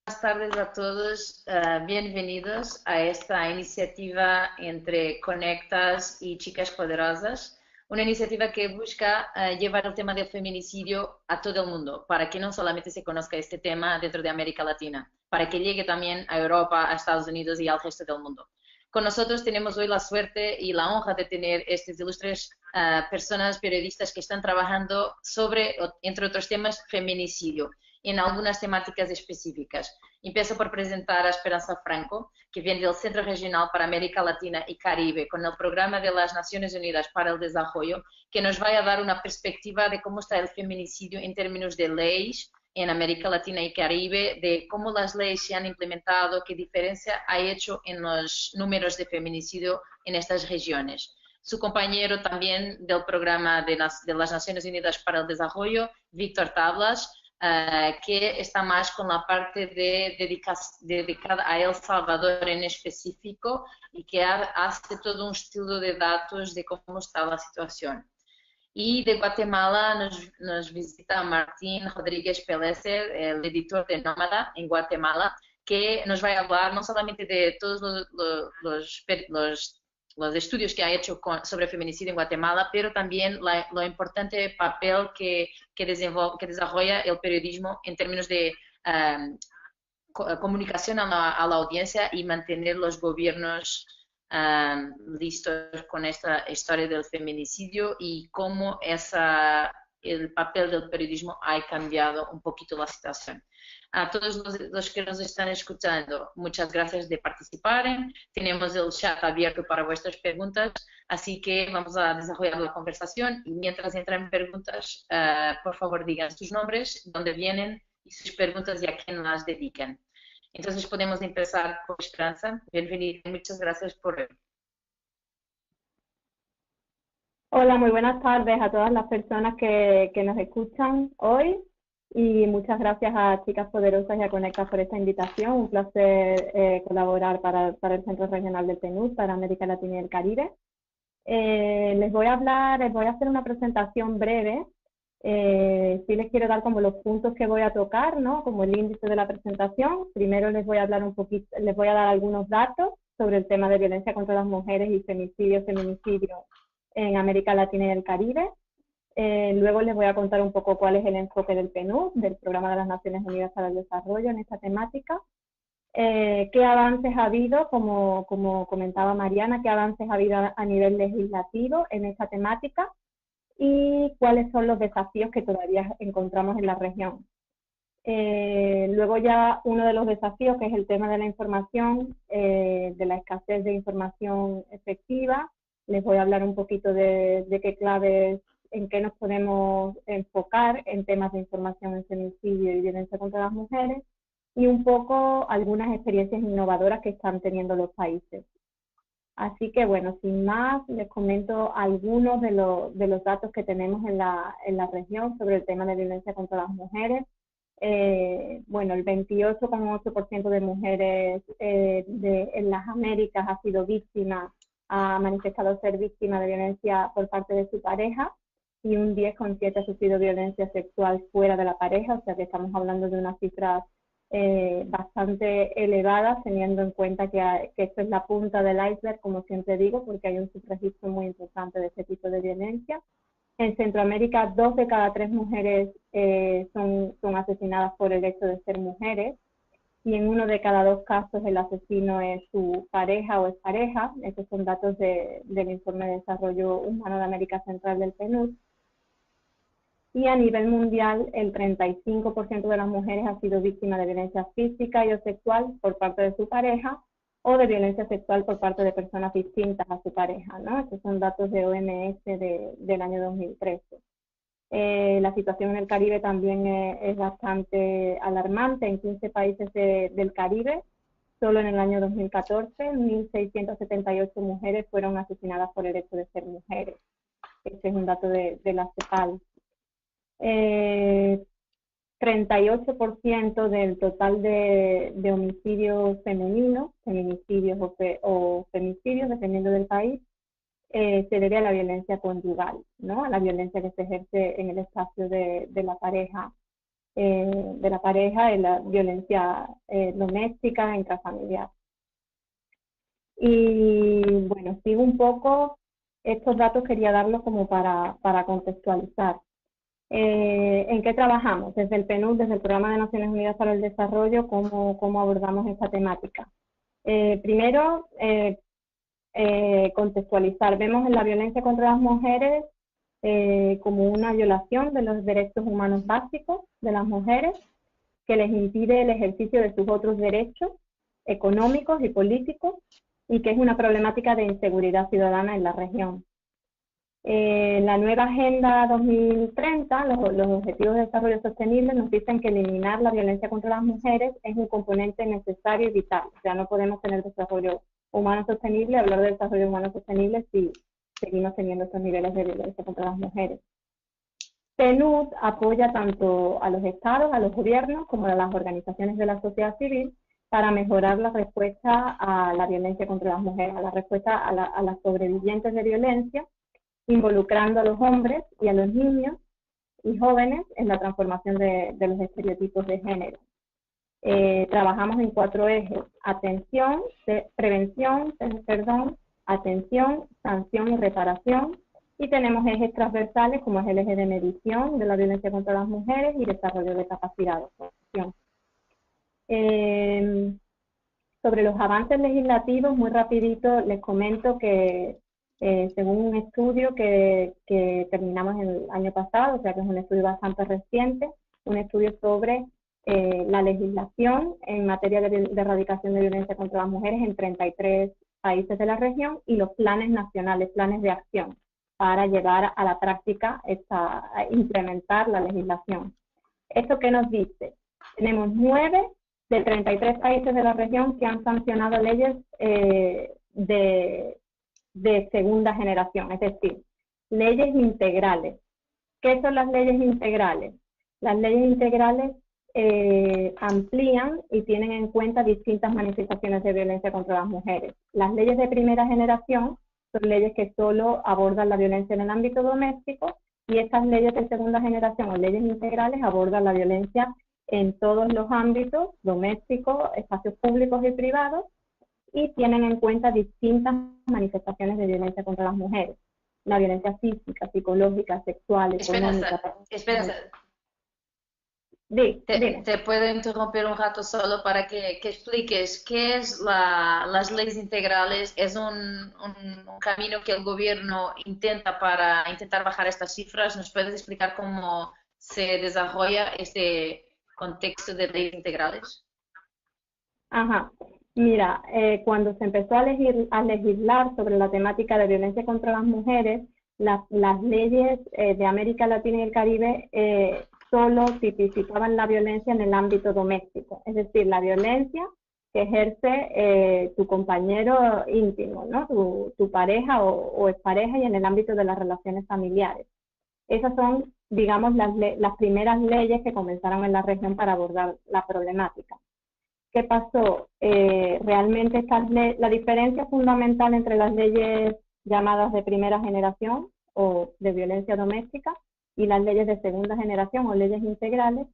Buenas tardes a todos, bienvenidos a esta iniciativa entre Conectas y Chicas Poderosas, una iniciativa que busca llevar el tema del feminicidio a todo el mundo, para que no solamente se conozca este tema dentro de América Latina, para que llegue también a Europa, a Estados Unidos y al resto del mundo. Con nosotros tenemos hoy la suerte y la honra de tener estas ilustres personas periodistas que están trabajando sobre, entre otros temas, feminicidio en algunas temáticas específicas. Empiezo por presentar a Esperanza Franco, que viene del Centro Regional para América Latina y Caribe, con el Programa de las Naciones Unidas para el Desarrollo, que nos va a dar una perspectiva de cómo está el feminicidio en términos de leyes en América Latina y Caribe, de cómo las leyes se han implementado, qué diferencia ha hecho en los números de feminicidio en estas regiones. Su compañero también del Programa de las Naciones Unidas para el Desarrollo, Víctor Tablas, que está más con la parte dedicada a El Salvador en específico y que hace todo un estudio de datos de cómo está la situación. Y de Guatemala nos visita Martín Rodríguez Pellecer, el editor de Nómada en Guatemala, que nos va a hablar no solamente de todos los estudios que ha hecho sobre feminicidio en Guatemala, pero también lo importante papel que desarrolla el periodismo en términos de comunicación a la audiencia y mantener los gobiernos listos con esta historia del feminicidio y cómo el papel del periodismo ha cambiado un poquito la situación. A todos los que nos están escuchando, muchas gracias de participar. Tenemos el chat abierto para vuestras preguntas, así que vamos a desarrollar la conversación y mientras entran preguntas, por favor digan sus nombres, dónde vienen y sus preguntas y a quién las dedican. Entonces podemos empezar por Esperanza. Bienvenida, muchas gracias por hoy. Hola, muy buenas tardes a todas las personas que nos escuchan hoy y muchas gracias a Chicas Poderosas y a Conectas por esta invitación. Un placer colaborar para el Centro Regional del PNUD, para América Latina y el Caribe. Les voy a hacer una presentación breve. Sí les quiero dar como los puntos que voy a tocar, ¿no? Como el índice de la presentación. Primero les voy a hablar un poquito, les voy a dar algunos datos sobre el tema de violencia contra las mujeres y feminicidio en América Latina y el Caribe. Luego les voy a contar un poco cuál es el enfoque del PNUD, del Programa de las Naciones Unidas para el Desarrollo en esta temática. ¿Qué avances ha habido, como comentaba Mariana, qué avances ha habido a nivel legislativo en esta temática? Y cuáles son los desafíos que todavía encontramos en la región. Luego ya uno de los desafíos, que es el tema de la información, de la escasez de información efectiva. Les voy a hablar un poquito de qué claves, en qué nos podemos enfocar en temas de información en feminicidio y violencia contra las mujeres, y un poco algunas experiencias innovadoras que están teniendo los países. Así que bueno, sin más, les comento algunos de los datos que tenemos en la región sobre el tema de violencia contra las mujeres. Bueno, el 28,8% de mujeres en las Américas ha manifestado ser víctima de violencia por parte de su pareja, y un 10,7% ha sufrido violencia sexual fuera de la pareja, o sea que estamos hablando de unas cifras bastante elevadas, teniendo en cuenta que esto es la punta del iceberg, como siempre digo, porque hay un subregistro muy importante de este tipo de violencia. En Centroamérica, 2 de cada 3 mujeres son asesinadas por el hecho de ser mujeres, y en 1 de cada 2 casos el asesino es su pareja o expareja. Estos son datos del Informe de Desarrollo Humano de América Central del PNUD. Y a nivel mundial, el 35% de las mujeres ha sido víctima de violencia física y o sexual por parte de su pareja, o de violencia sexual por parte de personas distintas a su pareja, ¿no? Estos son datos de OMS del año 2013. La situación en el Caribe también es bastante alarmante. En 15 países del Caribe, solo en el año 2014, 1.678 mujeres fueron asesinadas por el hecho de ser mujeres. Este es un dato de la CEPAL. 38% del total de homicidios femeninos, feminicidios o femicidios, dependiendo del país, se debe a la violencia conyugal, ¿no? A la violencia que se ejerce en el espacio de la pareja, en la violencia doméstica, intrafamiliar. Y bueno, sigo un poco, estos datos quería darlos como para contextualizar. ¿En qué trabajamos? Desde el PNUD, desde el Programa de Naciones Unidas para el Desarrollo, ¿cómo abordamos esta temática? Primero, contextualizar. Vemos en la violencia contra las mujeres como una violación de los derechos humanos básicos de las mujeres, que les impide el ejercicio de sus otros derechos económicos y políticos, y que es una problemática de inseguridad ciudadana en la región. La nueva Agenda 2030, los Objetivos de Desarrollo Sostenible, nos dicen que eliminar la violencia contra las mujeres es un componente necesario y vital. O sea, no podemos tener desarrollo humano sostenible, hablar de desarrollo humano sostenible si seguimos teniendo estos niveles de violencia contra las mujeres. PNUD apoya tanto a los estados, a los gobiernos, como a las organizaciones de la sociedad civil para mejorar la respuesta a la violencia contra las mujeres, a la respuesta a las sobrevivientes de violencia, involucrando a los hombres y a los niños y jóvenes en la transformación de los estereotipos de género. Trabajamos en 4 ejes: prevención, atención, sanción y reparación, y tenemos ejes transversales como es el eje de medición de la violencia contra las mujeres y desarrollo de capacidades. Sobre los avances legislativos, muy rapidito les comento que según un estudio que terminamos el año pasado, o sea que es un estudio bastante reciente, un estudio sobre la legislación en materia de erradicación de violencia contra las mujeres en 33 países de la región, y los planes nacionales, planes de acción para llevar a la práctica, a implementar la legislación. ¿Esto qué nos dice? Tenemos 9 de 33 países de la región que han sancionado leyes de segunda generación, es decir, leyes integrales. ¿Qué son las leyes integrales? Las leyes integrales amplían y tienen en cuenta distintas manifestaciones de violencia contra las mujeres. Las leyes de primera generación son leyes que solo abordan la violencia en el ámbito doméstico, y estas leyes de segunda generación o leyes integrales abordan la violencia en todos los ámbitos, domésticos, espacios públicos y privados, y tienen en cuenta distintas manifestaciones de violencia contra las mujeres. La violencia física, psicológica, sexual, económica. Espera. Dime. Te puedo interrumpir un rato solo para que expliques qué es las leyes integrales. Es un camino que el gobierno intenta para intentar bajar estas cifras. ¿Nos puedes explicar cómo se desarrolla este contexto de leyes integrales? Ajá. Mira, cuando se empezó a legislar sobre la temática de violencia contra las mujeres, las leyes de América Latina y el Caribe solo tipificaban la violencia en el ámbito doméstico, es decir, la violencia que ejerce tu compañero íntimo, ¿no? Tu pareja o expareja, y en el ámbito de las relaciones familiares. Esas son, digamos, las primeras leyes que comenzaron en la región para abordar la problemática. ¿Qué pasó? Realmente la diferencia fundamental entre las leyes llamadas de primera generación o de violencia doméstica y las leyes de segunda generación o leyes integrales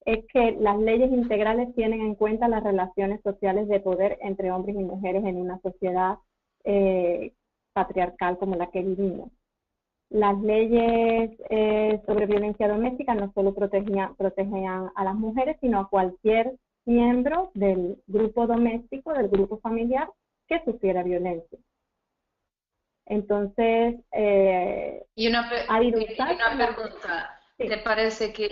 es que las leyes integrales tienen en cuenta las relaciones sociales de poder entre hombres y mujeres en una sociedad patriarcal como la que vivimos. Las leyes sobre violencia doméstica no solo protegían a las mujeres, sino a cualquier miembro del grupo doméstico, del grupo familiar, que sufriera violencia. Entonces, ha habido una pregunta. Sí. ¿Te parece que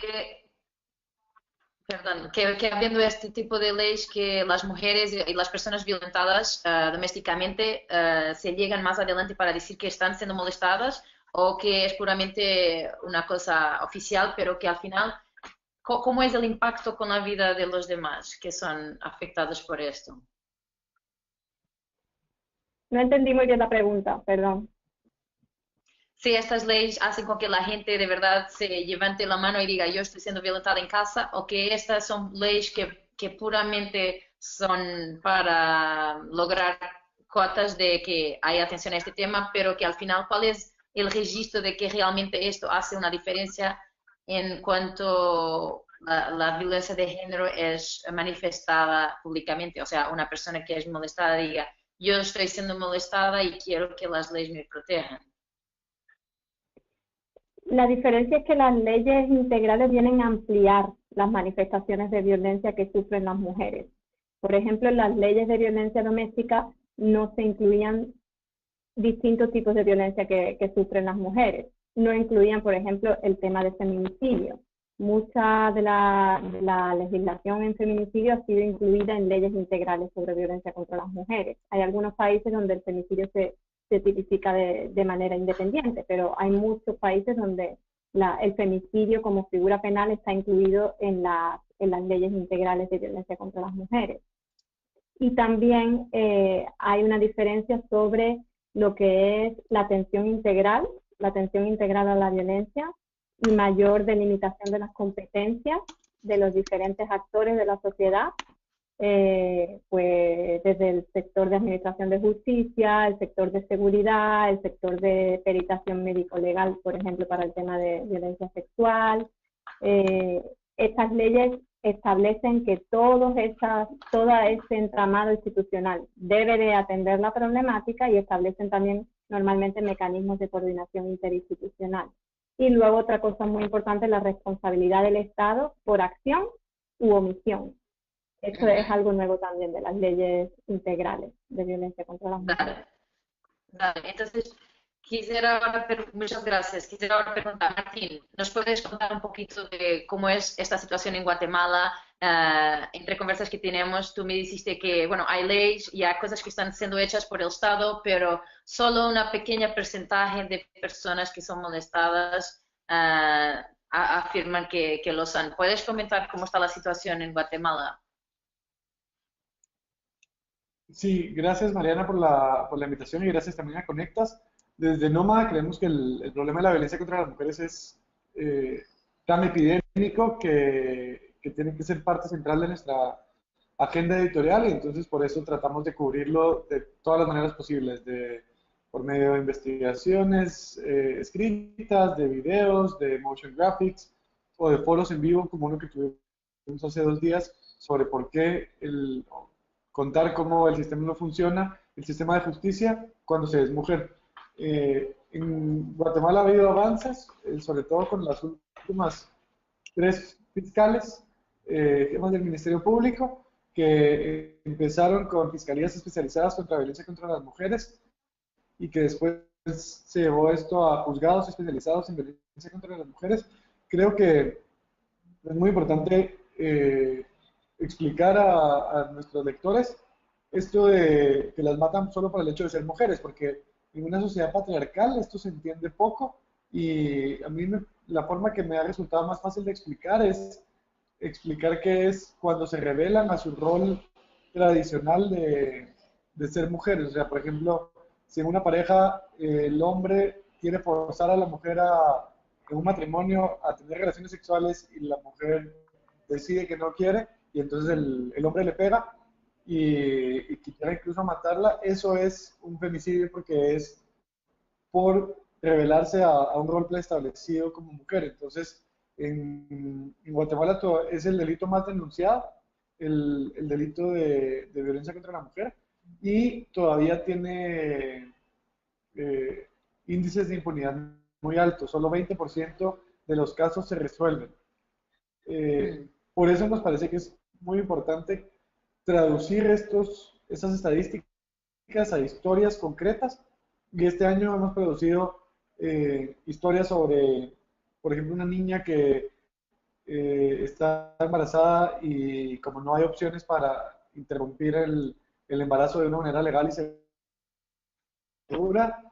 habiendo este tipo de leyes, que las mujeres y las personas violentadas domésticamente se llegan más adelante para decir que están siendo molestadas, o que es puramente una cosa oficial, pero que al final, ¿cómo es el impacto con la vida de los demás que son afectados por esto? No entendí muy bien la pregunta, perdón. si estas leyes hacen con que la gente de verdad se levante la mano y diga yo estoy siendo violentada en casa, o que estas son leyes que puramente son para lograr cotas de que hay atención a este tema, pero que al final, ¿cuál es el registro de que realmente esto hace una diferencia en cuanto la violencia de género es manifestada públicamente? O sea, una persona que es molestada diga, yo estoy siendo molestada y quiero que las leyes me protejan. La diferencia es que las leyes integrales vienen a ampliar las manifestaciones de violencia que sufren las mujeres. Por ejemplo, en las leyes de violencia doméstica no se incluían distintos tipos de violencia que sufren las mujeres. No incluían, por ejemplo, el tema de feminicidio. Mucha de la legislación en feminicidio ha sido incluida en leyes integrales sobre violencia contra las mujeres. Hay algunos países donde el feminicidio se tipifica de manera independiente, pero hay muchos países donde el femicidio como figura penal está incluido en las leyes integrales de violencia contra las mujeres. Y también hay una diferencia sobre lo que es la atención integral a la violencia y mayor delimitación de las competencias de los diferentes actores de la sociedad, pues desde el sector de administración de justicia, el sector de seguridad, el sector de peritación médico-legal, por ejemplo, para el tema de violencia sexual. Estas leyes establecen que todo este entramado institucional debe de atender la problemática y establecen también normalmente mecanismos de coordinación interinstitucional. Y luego otra cosa muy importante es la responsabilidad del Estado por acción u omisión. Esto es algo nuevo también de las leyes integrales de violencia contra las mujeres. Vale, vale. Entonces, muchas gracias. Quisiera ahora preguntar, Martín, ¿nos puedes contar un poquito de cómo es esta situación en Guatemala? Entre conversas que tenemos, tú me dijiste que, bueno, hay leyes y hay cosas que están siendo hechas por el Estado, pero solo una pequeña porcentaje de personas que son molestadas afirman que lo son. ¿Puedes comentar cómo está la situación en Guatemala? Sí, gracias Mariana por la invitación y gracias también a Conectas. Desde Nómada creemos que el problema de la violencia contra las mujeres es tan epidémico que tiene que ser parte central de nuestra agenda editorial y entonces por eso tratamos de cubrirlo de todas las maneras posibles, por medio de investigaciones escritas, de videos, de motion graphics o de foros en vivo como uno que tuvimos hace 2 días sobre por qué contar cómo el sistema no funciona, el sistema de justicia cuando se es mujer. En Guatemala ha habido avances, sobre todo con las últimas 3 fiscales, jefas del Ministerio Público, que empezaron con fiscalías especializadas contra violencia contra las mujeres y que después se llevó esto a juzgados especializados en violencia contra las mujeres. Creo que es muy importante explicar a nuestros lectores esto de que las matan solo por el hecho de ser mujeres, porque en una sociedad patriarcal esto se entiende poco y a mí la forma que me ha resultado más fácil de explicar es explicar que es cuando se rebelan a su rol tradicional de ser mujeres. O sea, por ejemplo, si en una pareja el hombre quiere forzar a la mujer en un matrimonio a tener relaciones sexuales y la mujer decide que no quiere y entonces el hombre le pega y quisiera incluso matarla, eso es un femicidio porque es por revelarse a un rol preestablecido como mujer. Entonces, en Guatemala es el delito más denunciado, el delito de violencia contra la mujer, y todavía tiene índices de impunidad muy altos, solo 20% de los casos se resuelven. Por eso nos parece que es muy importante traducir esas estadísticas a historias concretas y este año hemos producido historias sobre, por ejemplo, una niña que está embarazada y como no hay opciones para interrumpir el embarazo de una manera legal y segura,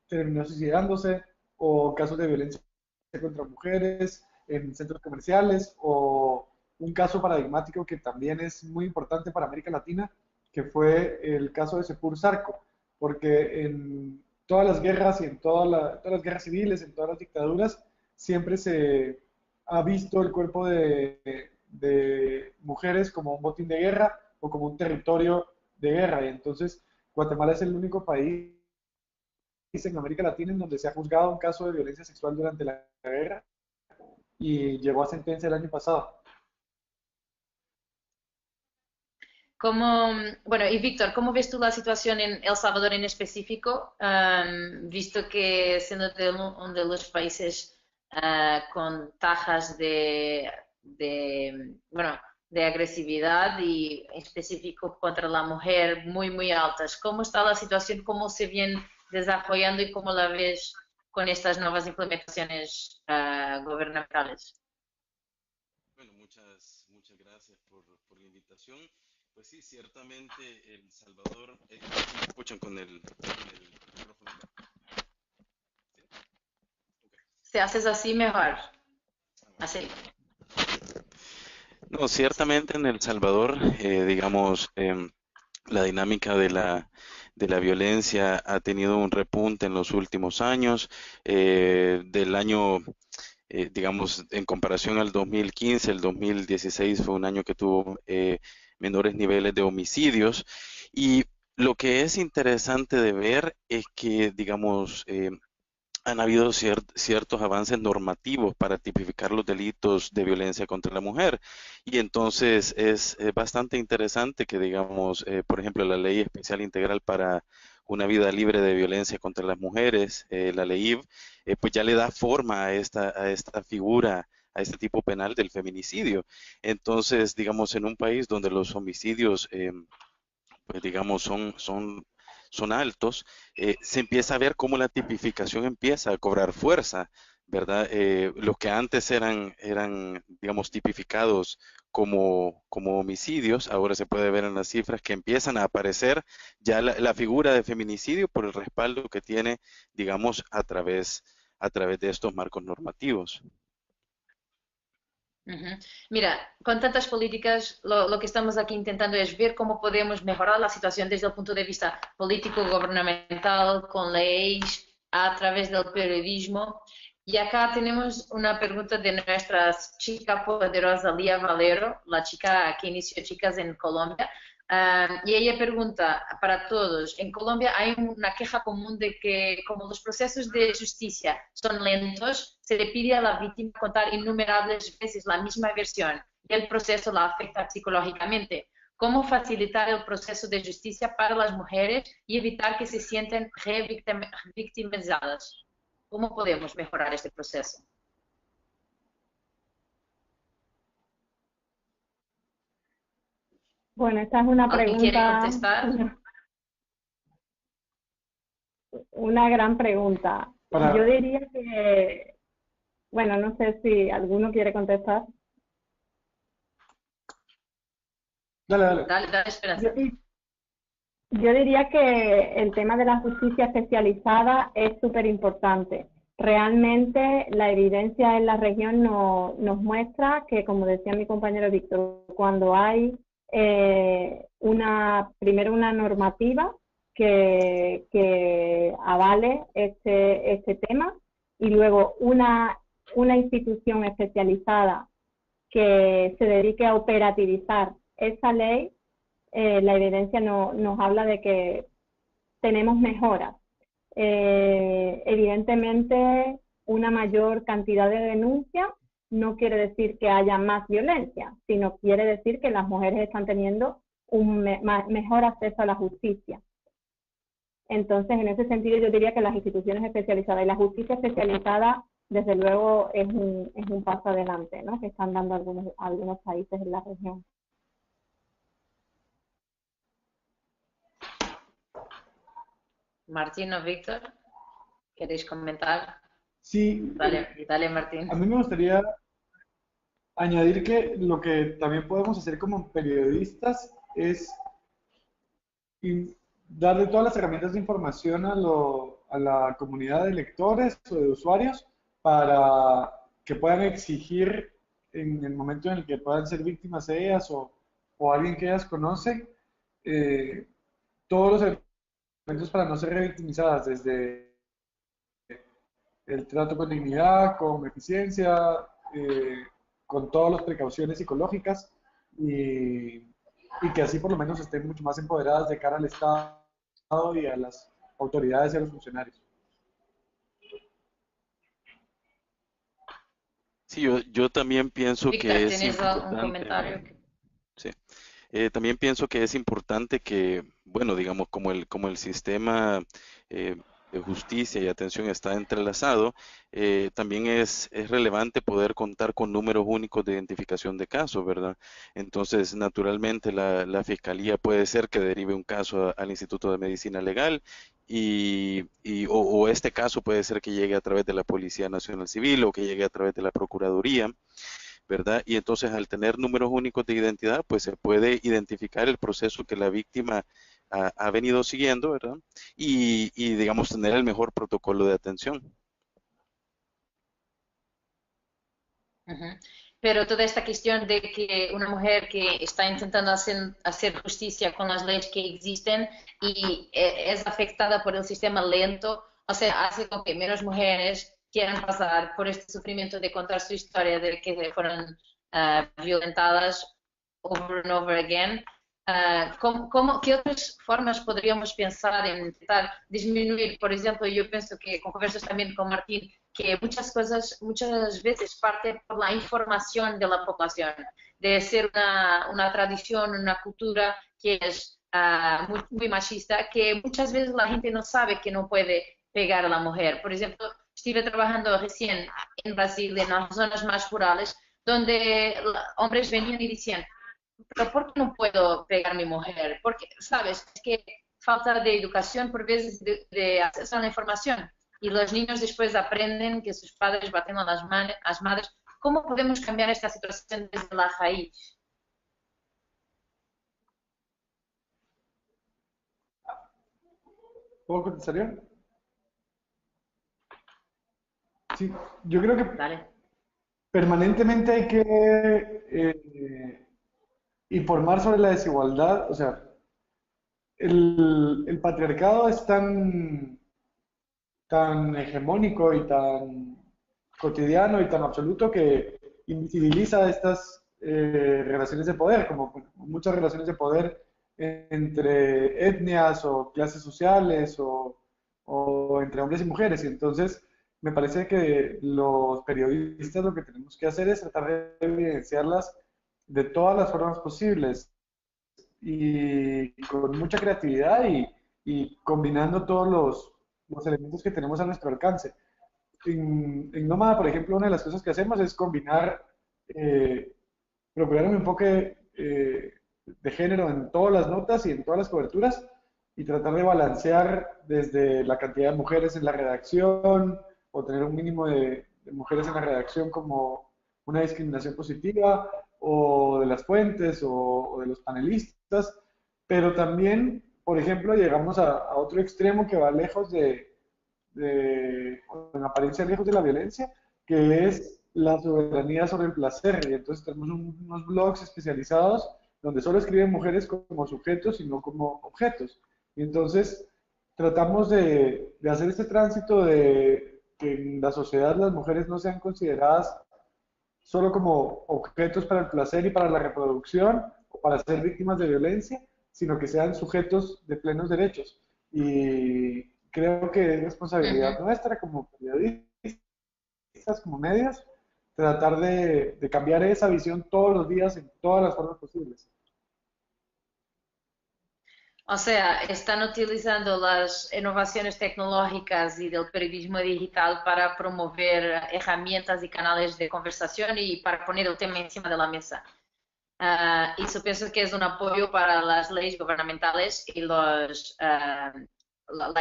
terminó suicidándose, o casos de violencia contra mujeres en centros comerciales, o un caso paradigmático que también es muy importante para América Latina, que fue el caso de Sepur Sarco, porque todas las guerras y en todas las guerras civiles, en todas las dictaduras, siempre se ha visto el cuerpo de mujeres como un botín de guerra o como un territorio de guerra. Y entonces Guatemala es el único país en América Latina en donde se ha juzgado un caso de violencia sexual durante la guerra y llegó a sentencia el año pasado. Bueno, y Víctor, ¿cómo ves tú la situación en El Salvador en específico? Visto que siendo uno de los países con tajas bueno, de agresividad y en específico contra la mujer muy, muy altas. ¿Cómo está la situación? ¿Cómo se viene desarrollando y cómo la ves con estas nuevas implementaciones gubernamentales? Bueno, muchas gracias por la invitación. Pues sí, ciertamente El Salvador, ¿me escuchan con el micrófono? ¿Sí? Ok. Si haces así, mejor. Ah, bueno. Así. No, ciertamente en El Salvador, digamos, la dinámica de la violencia ha tenido un repunte en los últimos años. Del año, digamos, en comparación al 2015, el 2016 fue un año que tuvo menores niveles de homicidios. Y lo que es interesante de ver es que, digamos, han habido ciertos avances normativos para tipificar los delitos de violencia contra la mujer. Y entonces es bastante interesante que, digamos, por ejemplo, la Ley Especial Integral para una vida libre de violencia contra las mujeres, la LEIV, pues ya le da forma a esta figura, a este tipo penal del feminicidio. Entonces, digamos, en un país donde los homicidios pues digamos, son altos, se empieza a ver cómo la tipificación empieza a cobrar fuerza, ¿verdad? Los que antes eran, digamos, tipificados como homicidios, ahora se puede ver en las cifras que empiezan a aparecer ya la figura de feminicidio por el respaldo que tiene, digamos, a través de estos marcos normativos. Ujú. Mira, con tantas políticas, lo que estamos aquí intentando es ver cómo podemos mejorar la situación desde el punto de vista político, gubernamental, con leyes, a través del periodismo. Y acá tenemos una pregunta de nuestra chica poderosa Lía Valero, la chica que inició Chicas en Colombia. Y ella pregunta para todos, en Colombia hay una queja común de que como los procesos de justicia son lentos, se le pide a la víctima contar innumerables veces la misma versión y el proceso la afecta psicológicamente. ¿Cómo facilitar el proceso de justicia para las mujeres y evitar que se sienten revictimizadas? ¿Cómo podemos mejorar este proceso? Bueno, esta es una ¿Alguien quiere pregunta, contestar? una gran pregunta. Yo Para, diría que, bueno, no sé si alguno quiere contestar. dale, dale. Dale, dale Yo, esperanza. yo diría que el tema de la justicia especializada es súper importante. Realmente la evidencia en la región nos muestra que, como decía mi compañero Víctor, cuando hay primero una normativa que avale este tema y luego una institución especializada que se dedique a operativizar esa ley, la evidencia nos habla de que tenemos mejoras. Evidentemente, una mayor cantidad de denuncias no quiere decir que haya más violencia, sino quiere decir que las mujeres están teniendo un mejor acceso a la justicia. Entonces, en ese sentido, yo diría que las instituciones especializadas y la justicia especializada, desde luego, es un paso adelante, ¿no?, que están dando algunos países en la región. Martín o Víctor, ¿queréis comentar? Sí, Dale, dale Martín. a mí me gustaría añadir que lo que también podemos hacer como periodistas es darle todas las herramientas de información a la comunidad de lectores o de usuarios para que puedan exigir en el momento en el que puedan ser víctimas de ellas o alguien que ellas conocen, todos los para no ser revictimizadas, desde el trato con dignidad, con eficiencia, eh, con todas las precauciones psicológicas y que así por lo menos estén mucho más empoderadas de cara al Estado y a las autoridades y a los funcionarios. Sí, yo también pienso que Víctor, es ¿tienes un importante. comentario? Sí. También pienso que es importante que, bueno, digamos, como el sistema eh, de justicia y atención está entrelazado, también es relevante poder contar con números únicos de identificación de casos, ¿verdad? Entonces, naturalmente, la fiscalía puede ser que derive un caso al Instituto de Medicina Legal o este caso puede ser que llegue a través de la Policía Nacional Civil o que llegue a través de la Procuraduría, ¿verdad? Y entonces al tener números únicos de identidad, pues se puede identificar el proceso que la víctima ha venido siguiendo, ¿verdad? Y digamos tener el mejor protocolo de atención. Ujú. Pero toda esta cuestión de que una mujer que está intentando hacer justicia con las leyes que existen y es afectada por el sistema lento, o sea, hace con que menos mujeres quieran pasar por este sufrimiento de contar su historia de que fueron violentadas over and over again. ¿Qué otras formas podríamos pensar en intentar disminuir? Por ejemplo, yo pienso que con conversas también con Martín, que muchas cosas, muchas veces parte por la información de la población, de ser una tradición, una cultura que es muy machista, que muchas veces la gente no sabe que no puede pegar a la mujer. Por ejemplo, estuve trabajando recién en Brasil, en las zonas más rurales, donde hombres venían y decían, pero ¿por qué no puedo pegar a mi mujer? Porque, ¿sabes? Es que falta de educación por veces de acceso a la información. Y los niños después aprenden que sus padres baten a las madres. ¿Cómo podemos cambiar esta situación desde la raíz? ¿Puedo contestar yo? Sí, yo creo que ¿Vale? permanentemente hay que informar sobre la desigualdad, o sea, el patriarcado es tan hegemónico y tan cotidiano y tan absoluto que invisibiliza estas relaciones de poder, como muchas relaciones de poder entre etnias o clases sociales o entre hombres y mujeres. Y entonces me parece que los periodistas lo que tenemos que hacer es tratar de evidenciarlas de todas las formas posibles y con mucha creatividad y combinando todos los elementos que tenemos a nuestro alcance. En Nómada, por ejemplo, una de las cosas que hacemos es combinar, eh, procurar un enfoque de género en todas las notas y en todas las coberturas y tratar de balancear desde la cantidad de mujeres en la redacción o tener un mínimo de mujeres en la redacción como una discriminación positiva o de las fuentes o de los panelistas, pero también, por ejemplo, llegamos a otro extremo que va lejos en apariencia lejos de la violencia, que es la soberanía sobre el placer. Y entonces tenemos unos blogs especializados donde solo escriben mujeres como sujetos y no como objetos. Y entonces tratamos de hacer este tránsito de que en la sociedad las mujeres no sean consideradas solo como objetos para el placer y para la reproducción o para ser víctimas de violencia, sino que sean sujetos de plenos derechos. Y creo que es responsabilidad Ujú. nuestra como periodistas, como medios, tratar de cambiar esa visión todos los días en todas las formas posibles. O sea, están utilizando las innovaciones tecnológicas y del periodismo digital para promover herramientas y canales de conversación y para poner el tema encima de la mesa. Eso pienso que es un apoyo para las leyes gubernamentales y la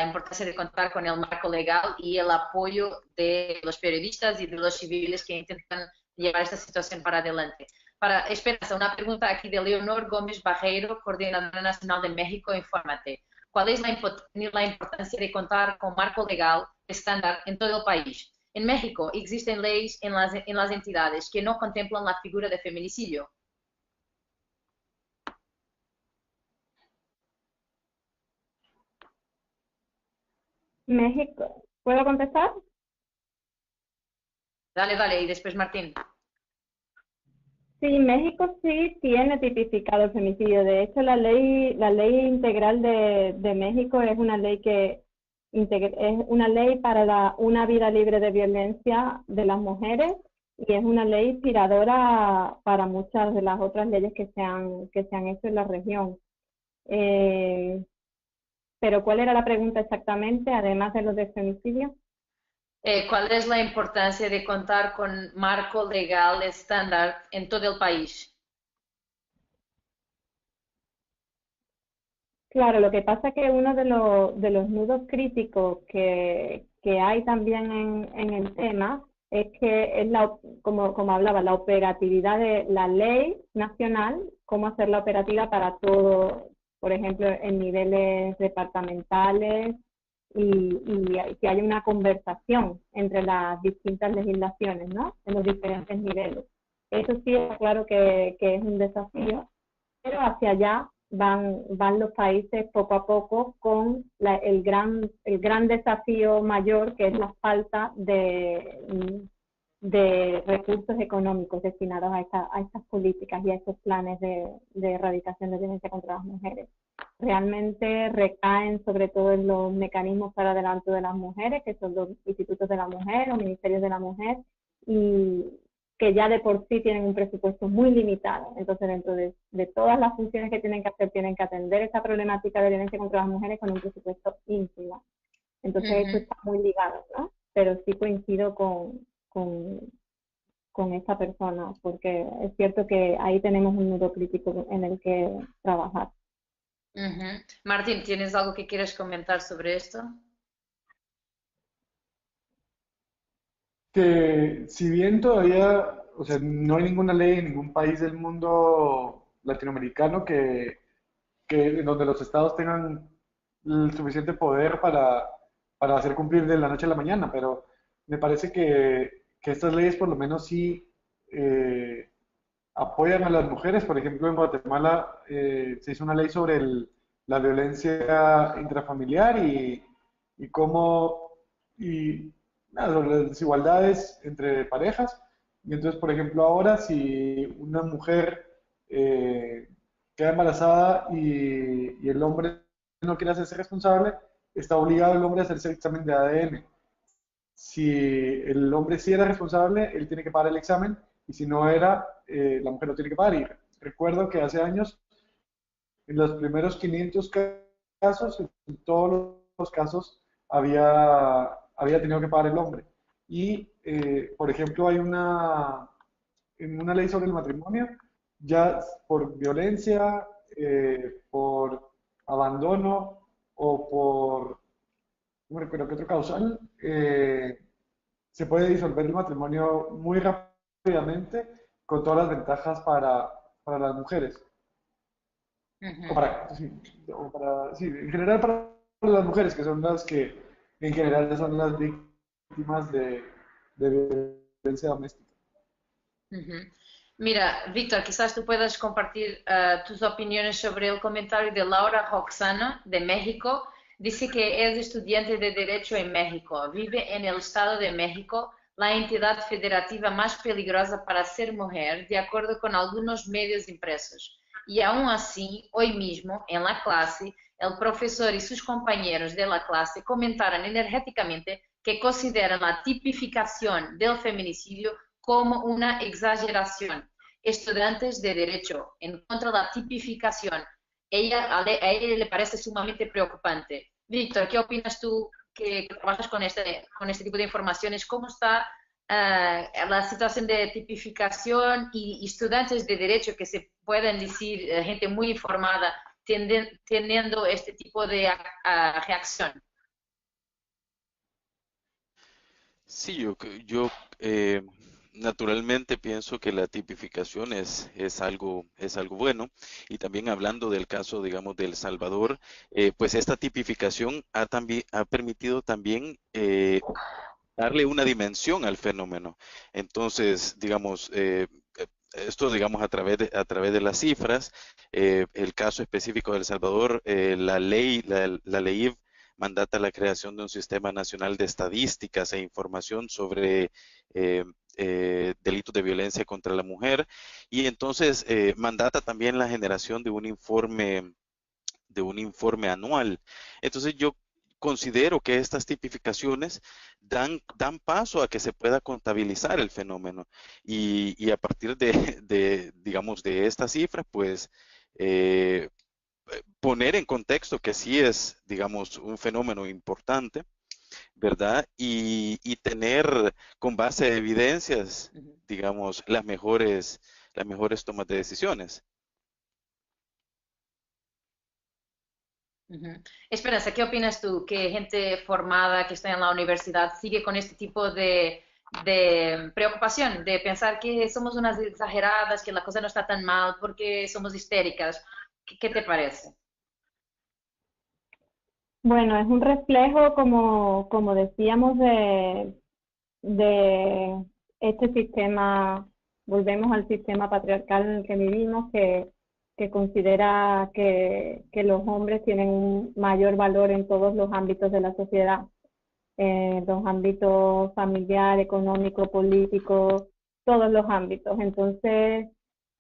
importancia de contar con el marco legal y el apoyo de los periodistas y de los civiles que intentan llevar esta situación para adelante. Para Esperanza, una pregunta aquí de Leonor Gómez Bajeiro, coordinadora nacional de México, infórmate. ¿Cuál es la importancia de contar con marco legal estándar en todo el país? En México existen leyes en las entidades que no contemplan la figura de feminicidio. México, ¿puedo contestar? Dale, dale, y después Martín. Sí, México sí tiene tipificado el femicidio. De hecho, la ley integral de México es una ley es una ley para una vida libre de violencia de las mujeres y es una ley inspiradora para muchas de las otras leyes que se han hecho en la región. Eh, pero ¿cuál era la pregunta exactamente, además de los de femicidio? ¿Cuál es la importancia de contar con marco legal estándar en todo el país? Claro, lo que pasa es que uno de los nudos críticos que hay también en el tema es que es como hablaba, la operatividad de la ley nacional, cómo hacerla operativa para todo, por ejemplo, en niveles departamentales y que haya una conversación entre las distintas legislaciones, ¿no? En los diferentes niveles. Eso sí es claro que es un desafío, pero hacia allá van los países poco a poco con el gran desafío mayor que es la falta de recursos económicos destinados a estas políticas y a estos planes de erradicación de violencia contra las mujeres. Realmente recaen sobre todo en los mecanismos para adelanto de las mujeres, que son los institutos de la mujer o ministerios de la mujer, y que ya de por sí tienen un presupuesto muy limitado. Entonces, dentro de todas las funciones que tienen que hacer, tienen que atender esta problemática de violencia contra las mujeres con un presupuesto ínfimo. Entonces, eso Ujú, está muy ligado, ¿no? Pero sí coincido con, con esta persona, porque es cierto que ahí tenemos un nudo crítico en el que trabajar. ujú. Martín, ¿tienes algo que quieres comentar sobre esto? Que si bien todavía, o sea, no hay ninguna ley en ningún país del mundo latinoamericano en donde los estados tengan el suficiente poder para hacer cumplir de la noche a la mañana, pero me parece que estas leyes por lo menos sí apoyan a las mujeres. Por ejemplo, en Guatemala se hizo una ley sobre la violencia intrafamiliar y cómo, y nada, sobre las desigualdades entre parejas. Y entonces, por ejemplo, ahora si una mujer queda embarazada y el hombre no quiere hacerse responsable, está obligado el hombre a hacerse el examen de ADN. Si el hombre sí era responsable, él tiene que pagar el examen, y si no era, la mujer lo tiene que pagar. Y recuerdo que hace años, en los primeros 500 casos, en todos los casos, había tenido que pagar el hombre. Y, por ejemplo, en una ley sobre el matrimonio, ya por violencia, por abandono o por, no recuerdo qué otro causal, se puede disolver el matrimonio muy rápidamente con todas las ventajas para las mujeres. O Ujú. para, sí, sí, en general para las mujeres, que son las que en general son las víctimas de violencia doméstica. Ujú. Mira, Víctor, quizás tú puedas compartir tus opiniones sobre el comentario de Laura Roxana, de México. Dice que es estudiante de Derecho en México, vive en el Estado de México, la entidad federativa más peligrosa para ser mujer, de acuerdo con algunos medios impresos. Y aún así, hoy mismo, en la clase, el profesor y sus compañeros de la clase comentaron energéticamente que consideran la tipificación del feminicidio como una exageración. Estudiantes de Derecho en contra de la tipificación. A ella le parece sumamente preocupante. Víctor, ¿qué opinas tú que trabajas con este tipo de informaciones? ¿Cómo está la situación de tipificación y estudiantes de Derecho que se pueden decir, gente muy informada, teniendo este tipo de reacción? Sí, yo naturalmente pienso que la tipificación es algo bueno. Y también hablando del caso, digamos, de El Salvador, pues esta tipificación ha permitido también darle una dimensión al fenómeno. Entonces, digamos, esto, digamos, a través de las cifras, el caso específico de El Salvador, la ley mandata la creación de un sistema nacional de estadísticas e información sobre eh, delitos de violencia contra la mujer, y entonces mandata también la generación de un informe anual. Entonces yo considero que estas tipificaciones dan paso a que se pueda contabilizar el fenómeno y a partir digamos, de estas cifras, pues eh, poner en contexto que sí es, digamos, un fenómeno importante, ¿verdad? Y tener con base a evidencias, digamos, las mejores tomas de decisiones. Esperanza, ¿qué opinas tú? Que gente formada que está en la universidad sigue con este tipo de preocupación, de pensar que somos unas exageradas, que la cosa no está tan mal porque somos histéricas. ¿Qué te parece? Bueno, es un reflejo, como decíamos, de este sistema, volvemos al sistema patriarcal en el que vivimos, que considera que los hombres tienen un mayor valor en todos los ámbitos de la sociedad, los ámbitos familiar, económico, político, todos los ámbitos. Entonces,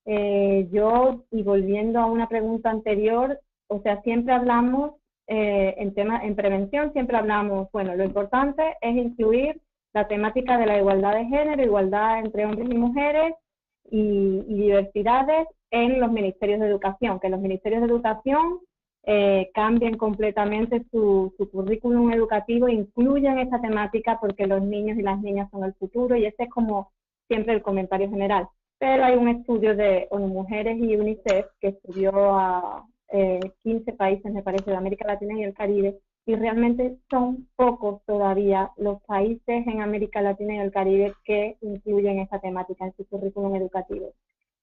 y volviendo a una pregunta anterior, o sea, siempre hablamos en prevención, siempre hablamos, bueno, lo importante es incluir la temática de la igualdad de género, igualdad entre hombres y mujeres y diversidades en los ministerios de educación, que los ministerios de educación cambien completamente su currículum educativo, incluyan esta temática porque los niños y las niñas son el futuro, y ese es como siempre el comentario general. Pero hay un estudio de ONU Mujeres y UNICEF que estudió a 15 países, me parece, de América Latina y el Caribe, y realmente son pocos todavía los países en América Latina y el Caribe que incluyen esta temática en su currículum educativo.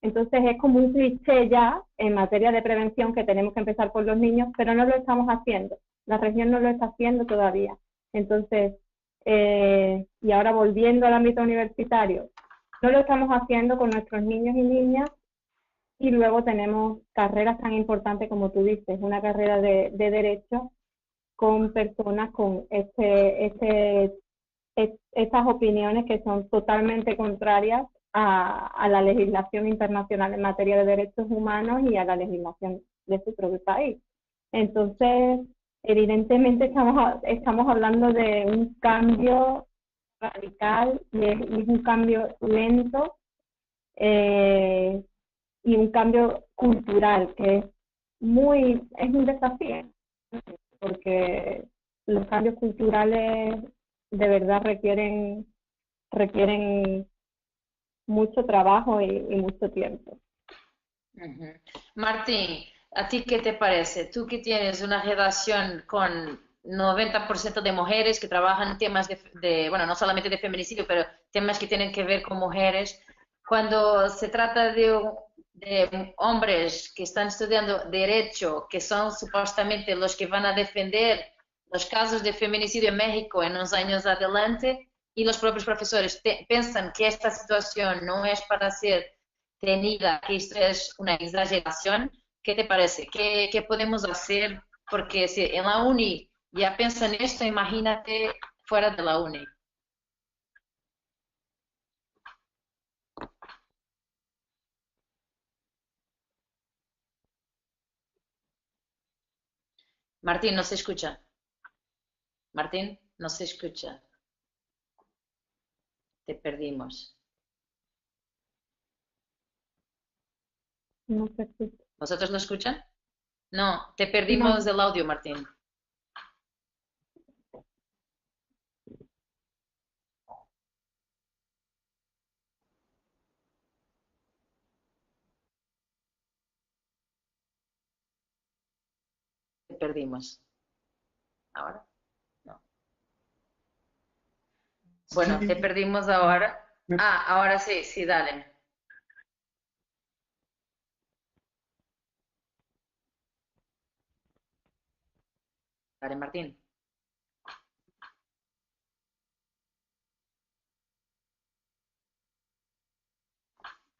Entonces es como un cliché ya en materia de prevención que tenemos que empezar por los niños, pero no lo estamos haciendo. La región no lo está haciendo todavía. Entonces, y ahora volviendo al ámbito universitario, no lo estamos haciendo con nuestros niños y niñas, y luego tenemos carreras tan importantes como tú dices, una carrera de derecho con personas con estas opiniones que son totalmente contrarias a la legislación internacional en materia de derechos humanos y a la legislación de su propio país. Entonces, evidentemente estamos hablando de un cambio radical y es un cambio lento y un cambio cultural que es un desafío, porque los cambios culturales de verdad requieren mucho trabajo y mucho tiempo. Martín, ¿a ti qué te parece? Tú que tienes una redacción con 90% de mujeres que trabajan temas bueno, no solamente de feminicidio, pero temas que tienen que ver con mujeres. Cuando se trata de hombres que están estudiando derecho, que son supuestamente los que van a defender los casos de feminicidio en México en unos años adelante, y los propios profesores piensan que esta situación no es para ser tenida, que esto es una exageración. ¿Qué te parece? ¿Qué podemos hacer? Porque si en la uni ya piensan esto, imagínate fuera de la uni. Martín, no se escucha. Martín, no se escucha. Te perdimos. No se escucha. ¿Vosotros no escuchan? No, te No. perdimos el audio, Martín. Te perdimos. ¿Ahora? No. Bueno, Sí, te perdimos ahora. me- Ah, ahora sí, sí, dale. Dale, Martín.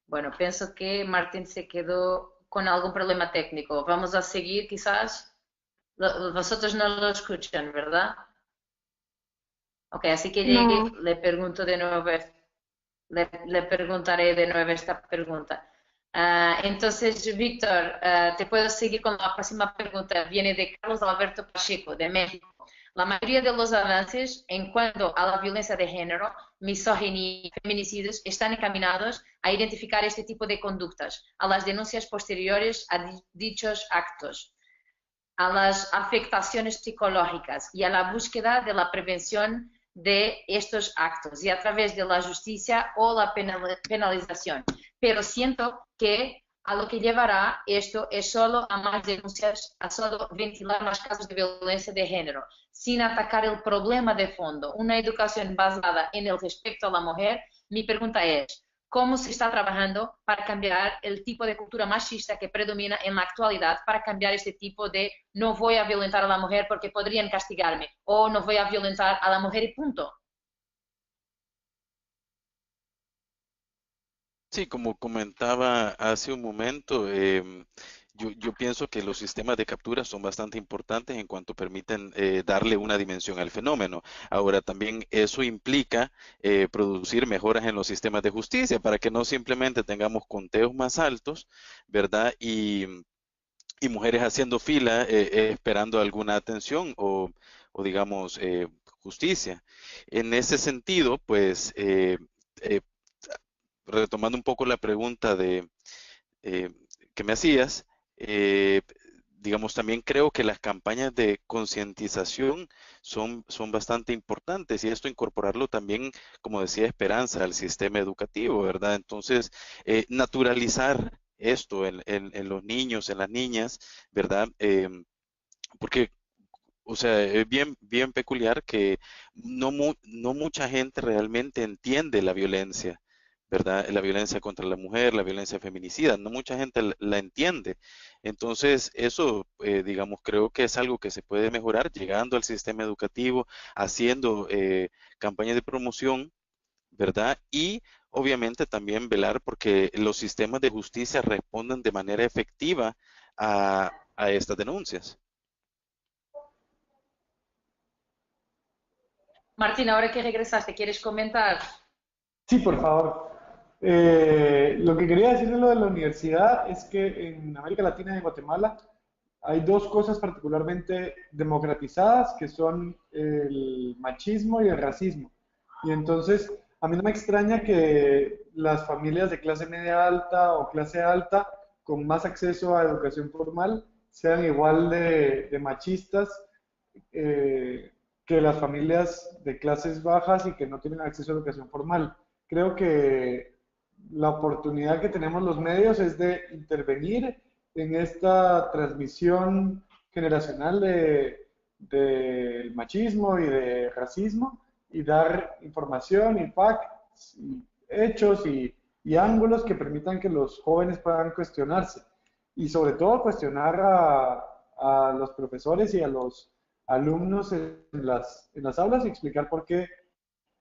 Bueno, pienso que Martín se quedó con algún problema técnico. Vamos a seguir quizás. Vosotros no lo escuchan, ¿verdad? Ok, así que llegue, No, le pregunto de nuevo, le preguntaré de nuevo esta pregunta. Entonces, Víctor, te puedo seguir con la próxima pregunta. Viene de Carlos Alberto Pacheco, de México. La mayoría de los avances en cuanto a la violencia de género, misoginia y feminicidios están encaminados a identificar este tipo de conductas, a las denuncias posteriores a dichos actos, a las afectaciones psicológicas y a la búsqueda de la prevención de estos actos y a través de la justicia o la penalización. Pero siento que a lo que llevará esto es solo a más denuncias, a solo ventilar más casos de violencia de género, sin atacar el problema de fondo, una educación basada en el respeto a la mujer. Mi pregunta es, ¿cómo se está trabajando para cambiar el tipo de cultura machista que predomina en la actualidad, para cambiar este tipo de no voy a violentar a la mujer porque podrían castigarme, o no voy a violentar a la mujer y punto? Sí, como comentaba hace un momento, yo pienso que los sistemas de captura son bastante importantes en cuanto permiten darle una dimensión al fenómeno. Ahora, también eso implica producir mejoras en los sistemas de justicia para que no simplemente tengamos conteos más altos, ¿verdad? Y mujeres haciendo fila esperando alguna atención o digamos, justicia. En ese sentido, pues, eh, retomando un poco la pregunta eh, que me hacías, eh, digamos, también creo que las campañas de concientización son bastante importantes y esto incorporarlo también, como decía Esperanza, al sistema educativo, ¿verdad? Entonces, naturalizar esto en los niños, en las niñas, ¿verdad? Porque, o sea, es bien peculiar que no mucha gente realmente entiende la violencia, ¿verdad? La violencia contra la mujer, la violencia feminicida, no mucha gente la entiende. Entonces, eso, digamos, creo que es algo que se puede mejorar llegando al sistema educativo, haciendo campañas de promoción, ¿verdad? Y obviamente también velar porque los sistemas de justicia respondan de manera efectiva a estas denuncias. Martín, ahora que regresaste, ¿quieres comentar? Sí, por favor. Lo que quería decir de lo de la universidad es que en América Latina y en Guatemala hay dos cosas particularmente democratizadas que son el machismo y el racismo. Y entonces, a mí no me extraña que las familias de clase media alta o clase alta con más acceso a educación formal sean igual de machistas que las familias de clases bajas y que no tienen acceso a educación formal. Creo que la oportunidad que tenemos los medios es de intervenir en esta transmisión generacional de machismo y de racismo y dar información y facts y hechos y ángulos que permitan que los jóvenes puedan cuestionarse y sobre todo cuestionar a los profesores y a los alumnos en las aulas y explicar por qué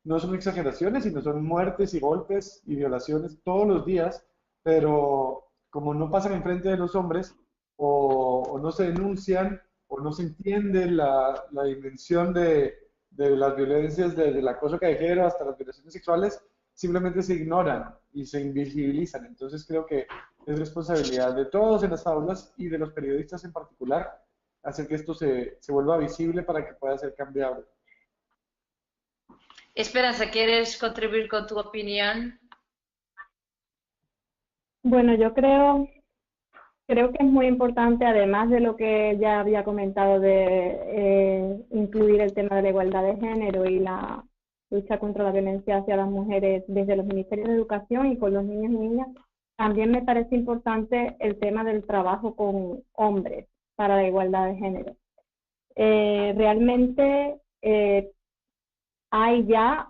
no son exageraciones, sino son muertes y golpes y violaciones todos los días, pero como no pasan enfrente de los hombres o no se denuncian o no se entiende la dimensión de las violencias desde el acoso callejero hasta las violaciones sexuales, simplemente se ignoran y se invisibilizan. Entonces creo que es responsabilidad de todos en las aulas y de los periodistas en particular hacer que esto se vuelva visible para que pueda ser cambiable. Esperanza, ¿quieres contribuir con tu opinión? bueno, yo creo que es muy importante, además de lo que ya había comentado de incluir el tema de la igualdad de género y la lucha contra la violencia hacia las mujeres desde los ministerios de educación y con los niños y niñas, también me parece importante el tema del trabajo con hombres para la igualdad de género. Realmente hay ya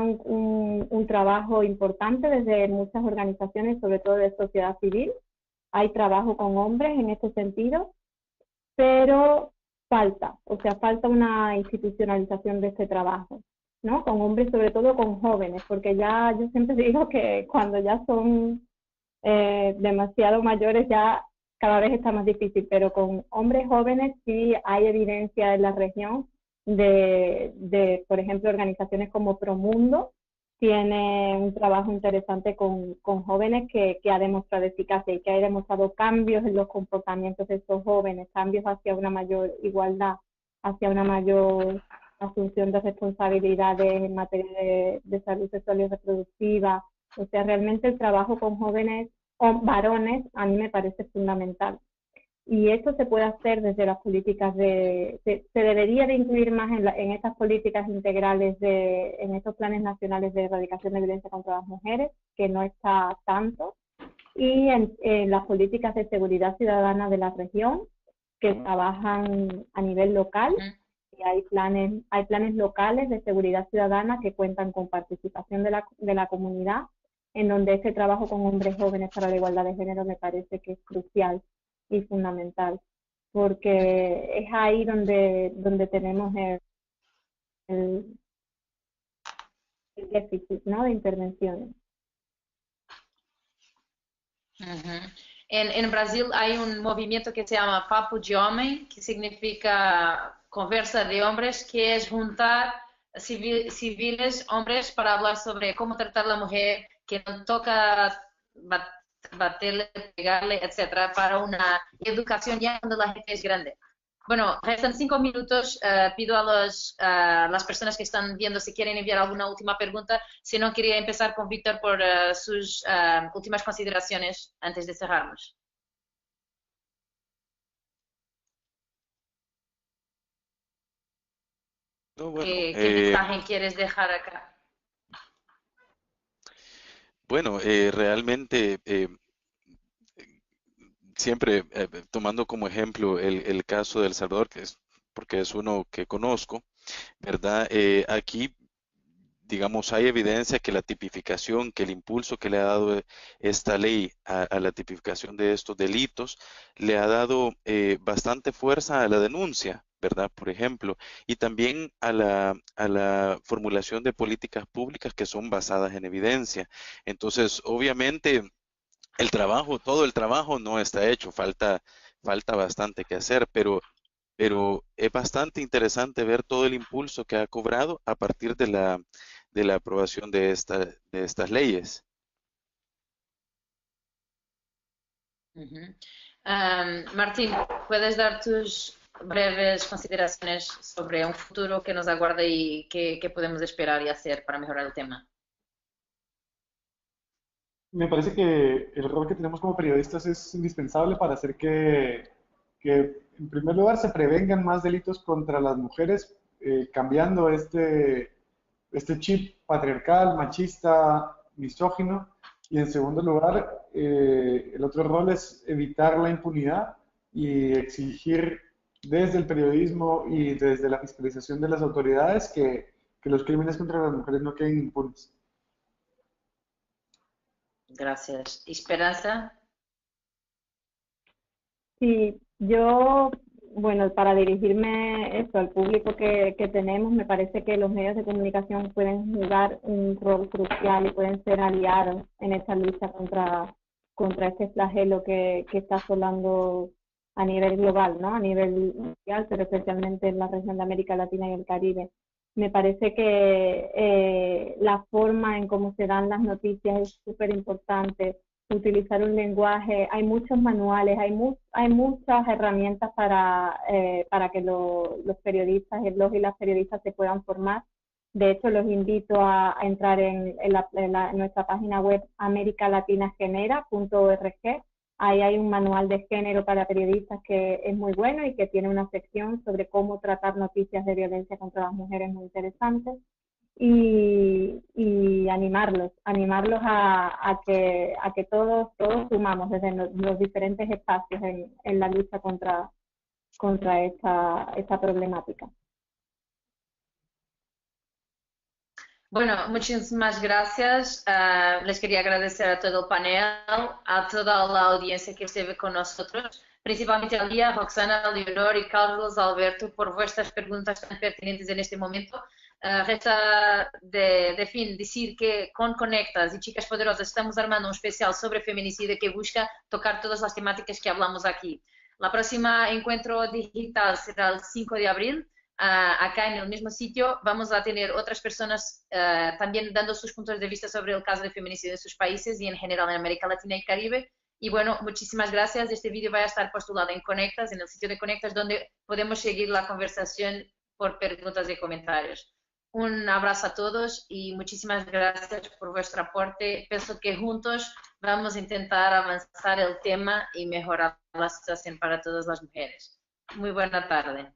un trabajo importante desde muchas organizaciones, sobre todo de sociedad civil. Hay trabajo con hombres en este sentido, pero falta una institucionalización de este trabajo, ¿no? Con hombres, sobre todo con jóvenes, porque ya yo siempre digo que cuando ya son demasiado mayores, ya cada vez está más difícil, pero con hombres jóvenes sí hay evidencia en la región por ejemplo, organizaciones como Promundo tiene un trabajo interesante con jóvenes que ha demostrado eficacia y que ha demostrado cambios en los comportamientos de estos jóvenes, cambios hacia una mayor igualdad, hacia una mayor asunción de responsabilidades en materia de salud sexual y reproductiva. O sea, realmente el trabajo con jóvenes o varones a mí me parece fundamental. Y esto se puede hacer desde las políticas se debería de incluir más en estas políticas integrales, en estos planes nacionales de erradicación de violencia contra las mujeres, que no está tanto, y en las políticas de seguridad ciudadana de la región, que trabajan a nivel local, y hay planes locales de seguridad ciudadana que cuentan con participación de la comunidad, en donde este trabajo con hombres jóvenes para la igualdad de género me parece que es crucial y fundamental, porque es ahí donde tenemos el déficit, ¿no?, de intervenciones. En Brasil hay un movimiento que se llama Papo de Homem, que significa conversa de hombres, que es juntar civiles, hombres, para hablar sobre cómo tratar a la mujer, que no toca baterle, pegarle, etcétera, para una educación ya cuando la gente es grande. Bueno, restan 5 minutos. Pido a las personas que están viendo si quieren enviar alguna última pregunta. Si no, quería empezar con Víctor por sus últimas consideraciones antes de cerrarnos. No, bueno, ¿Qué mensaje quieres dejar acá? bueno, realmente siempre tomando como ejemplo el caso de El Salvador, porque es uno que conozco, ¿verdad? Aquí, digamos, hay evidencia que la tipificación, que el impulso que le ha dado esta ley a la tipificación de estos delitos, le ha dado bastante fuerza a la denuncia, ¿verdad? Por ejemplo, y también a la formulación de políticas públicas que son basadas en evidencia. Entonces, obviamente, todo el trabajo no está hecho, falta bastante que hacer, pero es bastante interesante ver todo el impulso que ha cobrado a partir de la aprobación de estas leyes. Martín, ¿puedes dar tus breves consideraciones sobre un futuro que nos aguarda y qué podemos esperar y hacer para mejorar el tema? Me parece que el rol que tenemos como periodistas es indispensable para hacer que en primer lugar, se prevengan más delitos contra las mujeres, cambiando este chip patriarcal, machista, misógino. Y en segundo lugar, el otro rol es evitar la impunidad y exigir desde el periodismo y desde la fiscalización de las autoridades que los crímenes contra las mujeres no queden impunes. Gracias. ¿Esperanza? Sí, yo, bueno, para dirigirme esto al público que tenemos, me parece que los medios de comunicación pueden jugar un rol crucial y pueden ser aliados en esta lucha contra este flagelo que está asolando a nivel global, ¿no? A nivel mundial, pero especialmente en la región de América Latina y el Caribe. Me parece que la forma en cómo se dan las noticias es súper importante. Utilizar un lenguaje, hay muchos manuales, hay muchas herramientas para que los periodistas, los y las periodistas se puedan formar. De hecho, los invito a entrar en nuestra página web americalatinasgenera.org. Ahí hay un manual de género para periodistas que es muy bueno y que tiene una sección sobre cómo tratar noticias de violencia contra las mujeres muy interesantes. Y animarlos a que todos sumamos desde los diferentes espacios en la lucha contra esta problemática. Bueno, muchísimas gracias. Les quería agradecer a todo el panel, a toda la audiencia que esteve con nosotros, principalmente a Lía, Roxana, Leonor y Carlos Alberto por vuestras preguntas tan pertinentes en este momento. Resta de fin decir que con Conectas y Chicas Poderosas estamos armando un especial sobre feminicidio que busca tocar todas las temáticas que hablamos aquí. La próxima encuentro digital será el 5 de abril. Acá en el mismo sitio vamos a tener otras personas también dando sus puntos de vista sobre el caso de feminicidio en sus países y en general en América Latina y Caribe. Y bueno, muchísimas gracias. Este vídeo va a estar postulado en Conectas, en el sitio de Conectas, donde podemos seguir la conversación por preguntas y comentarios. Un abrazo a todos y muchísimas gracias por vuestro aporte. Pienso que juntos vamos a intentar avanzar el tema y mejorar la situación para todas las mujeres. Muy buena tarde.